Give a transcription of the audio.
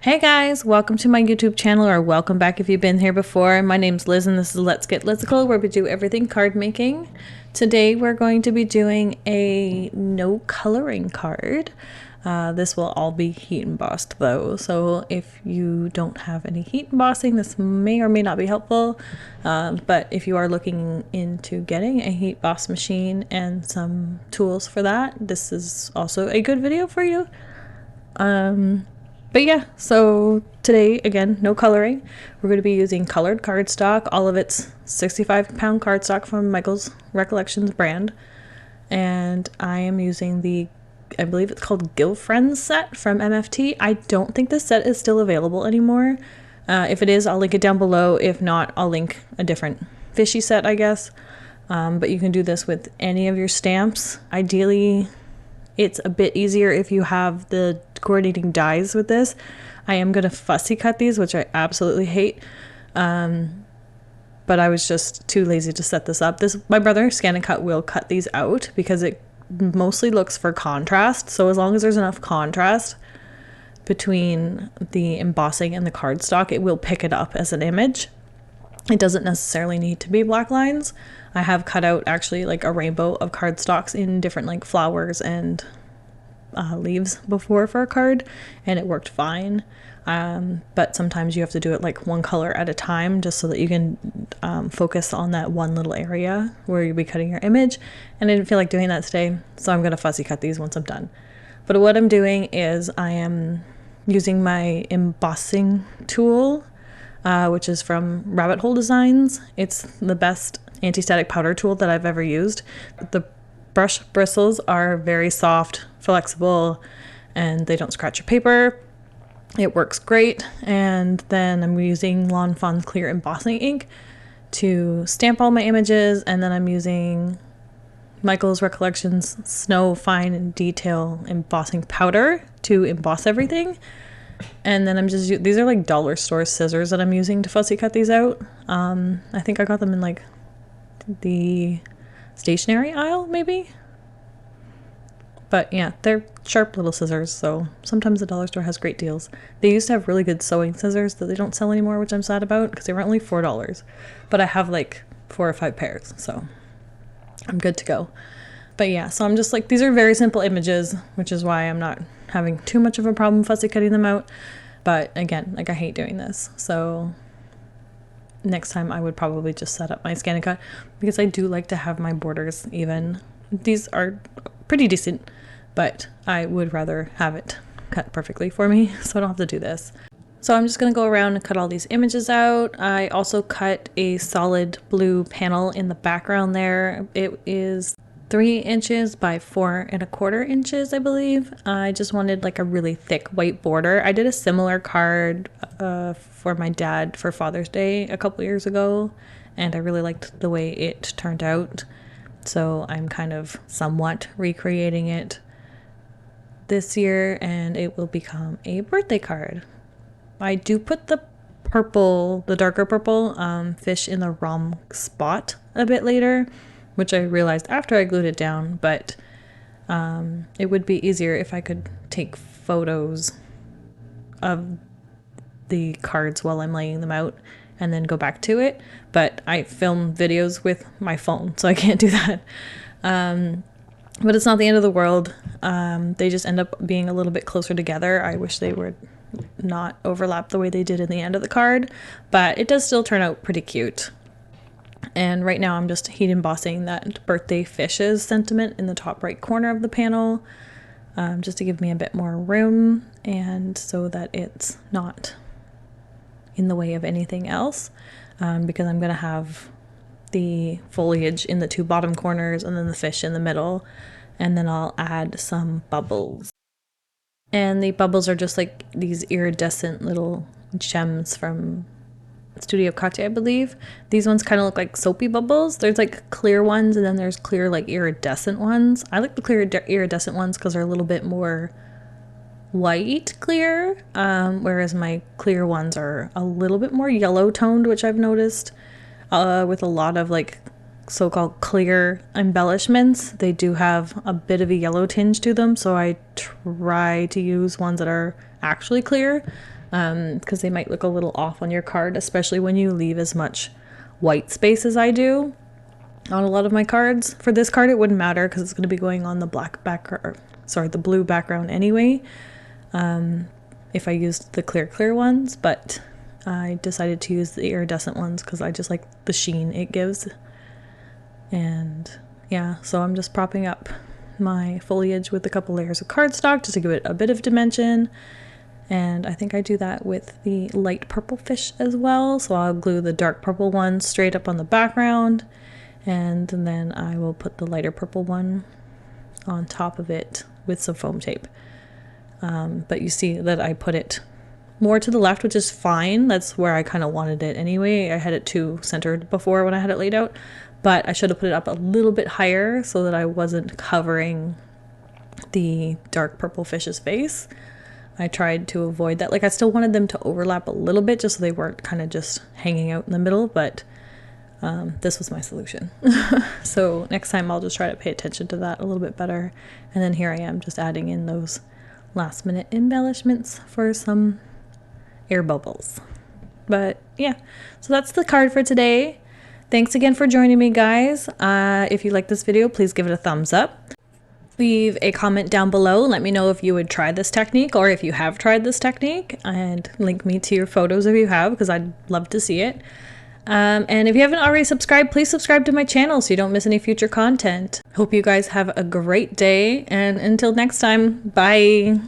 Hey guys, welcome to my YouTube channel, or welcome back if you've been here before. My name's Liz and this is Let's Get Lizical, where we do everything card making. Today we're going to be doing a no coloring card. This will all be heat embossed though, so if you don't have any heat embossing, this may or may not be helpful. But if you are looking into getting a heat emboss machine and some tools for that, this is also a good video for you. But yeah, so today, again, no coloring. We're going to be using colored cardstock. All of it's 65-pound cardstock from Michael's Recollections brand. And I am using the, I believe it's called Gill Friends set from MFT. I don't think this set is still available anymore. If it is, I'll link it down below. If not, I'll link a different fishy set, I guess. But you can do this with any of your stamps. Ideally, it's a bit easier if you have the coordinating dies with this. I am going to fussy cut these, which I absolutely hate. But I was just too lazy to set this up. My brother, Scan and Cut, will cut these out because it mostly looks for contrast. So as long as there's enough contrast between the embossing and the cardstock, it will pick it up as an image. It doesn't necessarily need to be black lines. I have cut out actually like a rainbow of cardstocks in different like flowers and leaves before for a card, and it worked fine. But sometimes you have to do it like one color at a time just so that you can focus on that one little area where you'll be cutting your image. And I didn't feel like doing that today, so I'm going to fussy cut these once I'm done. But what I'm doing is I am using my embossing tool, which is from Rabbit Hole Designs. It's the best anti-static powder tool that I've ever used. The brush bristles are very soft, flexible, and they don't scratch your paper. It works great. And then I'm using Lawn Fawn clear embossing ink to stamp all my images, and then I'm using Michael's Recollections Snow Fine and Detail embossing powder to emboss everything. And then I'm just, these are like dollar store scissors that I'm using to fussy cut these out. I think I got them in like the stationery aisle maybe. But yeah, they're sharp little scissors, so sometimes the dollar store has great deals. They used to have really good sewing scissors that they don't sell anymore, which I'm sad about because they were only $4. But I have like 4 or 5 pairs, so I'm good to go. But yeah, so I'm just like, these are very simple images, which is why I'm not having too much of a problem fussy cutting them out. But again, like I hate doing this, so next time I would probably just set up my Scan and Cut because I do like to have my borders even. These are pretty decent, but I would rather have it cut perfectly for me so I don't have to do this. So I'm just going to go around and cut all these images out. I also cut a solid blue panel in the background there. It is 3 inches by 4¼ inches, I believe. I just wanted like a really thick white border. I did a similar card for my dad for Father's Day a couple years ago, and I really liked the way it turned out. So I'm kind of somewhat recreating it this year, and it will become a birthday card. I do put the purple, the darker purple fish in the wrong spot a bit later, which I realized after I glued it down, but it would be easier if I could take photos of the cards while I'm laying them out and then go back to it. But I film videos with my phone, so I can't do that. But it's not the end of the world. They just end up being a little bit closer together. I wish they would not overlap the way they did in the end of the card, but it does still turn out pretty cute. And right now I'm just heat embossing that birthday fishes sentiment in the top right corner of the panel, just to give me a bit more room and so that it's not in the way of anything else, because I'm going to have the foliage in the 2 bottom corners and then the fish in the middle, and then I'll add some bubbles. And the bubbles are just like these iridescent little gems from Studio Kate, I believe. These ones kind of look like soapy bubbles. There's like clear ones, and then there's clear like iridescent ones. I like the clear iridescent ones because they're a little bit more white clear, whereas my clear ones are a little bit more yellow toned, which I've noticed with a lot of like so-called clear embellishments. They do have a bit of a yellow tinge to them, so I try to use ones that are actually clear. because they might look a little off on your card, especially when you leave as much white space as I do on a lot of my cards. For this card, it wouldn't matter because it's going to be going on the black background, sorry, the blue background anyway, if I used the clear ones, but I decided to use the iridescent ones because I just like the sheen it gives. And yeah, so I'm just propping up my foliage with a couple layers of cardstock just to give it a bit of dimension. And I think I do that with the light purple fish as well. So I'll glue the dark purple one straight up on the background, and then I will put the lighter purple one on top of it with some foam tape. But you see that I put it more to the left, which is fine. That's where I kind of wanted it anyway. I had it too centered before when I had it laid out, but I should have put it up a little bit higher so that I wasn't covering the dark purple fish's face. I tried to avoid that. Like, I still wanted them to overlap a little bit just so they weren't kind of just hanging out in the middle, but this was my solution. So next time I'll just try to pay attention to that a little bit better. And then here I am just adding in those last minute embellishments for some air bubbles. But yeah, so that's the card for today. Thanks again for joining me, guys. If you like this video, please give it a thumbs up. Leave a comment down below. Let me know if you would try this technique or if you have tried this technique, and link me to your photos if you have, because I'd love to see it. And if you haven't already subscribed, please subscribe to my channel so you don't miss any future content. Hope you guys have a great day, and until next time, bye.